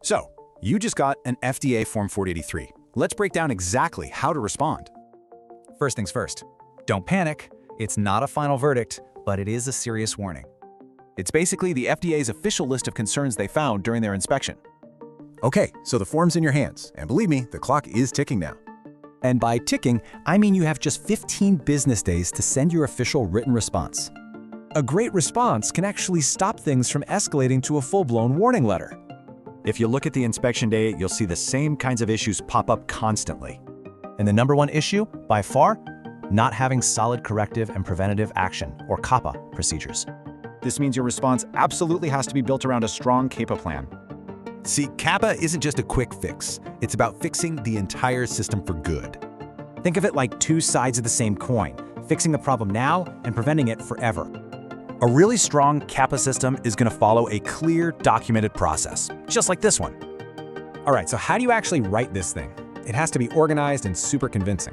So, you just got an FDA Form 483. Let's break down exactly how to respond. First things first, don't panic. It's not a final verdict, but it is a serious warning. It's basically the FDA's official list of concerns they found during their inspection. Okay, so the form's in your hands, and believe me, the clock is ticking now. And by ticking, I mean you have just 15 business days to send your official written response. A great response can actually stop things from escalating to a full-blown warning letter. If you look at the inspection date, you'll see the same kinds of issues pop up constantly. And the number one issue, by far, not having solid corrective and preventative action, or CAPA, procedures. This means your response absolutely has to be built around a strong CAPA plan. See, CAPA isn't just a quick fix. It's about fixing the entire system for good. Think of it like two sides of the same coin, fixing the problem now and preventing it forever. A really strong CAPA system is going to follow a clear, documented process, just like this one. All right, so how do you actually write this thing? It has to be organized and super convincing.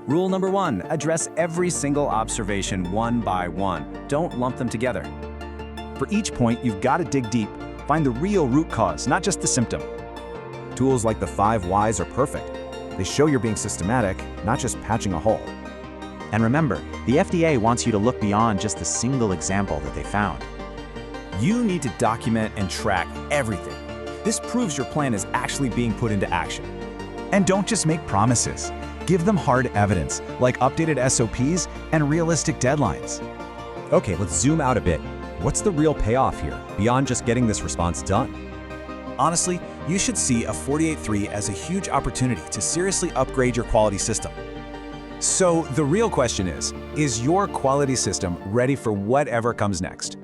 Rule number 1, address every single observation one by one. Don't lump them together. For each point, you've got to dig deep. Find the real root cause, not just the symptom. Tools like the 5 whys are perfect. They show you're being systematic, not just patching a hole. And remember, the FDA wants you to look beyond just the single example that they found. You need to document and track everything. This proves your plan is actually being put into action. And don't just make promises. Give them hard evidence, like updated SOPs and realistic deadlines. Okay, let's zoom out a bit. What's the real payoff here, beyond just getting this response done? Honestly, you should see a 48.3 as a huge opportunity to seriously upgrade your quality system. So the real question is your quality system ready for whatever comes next?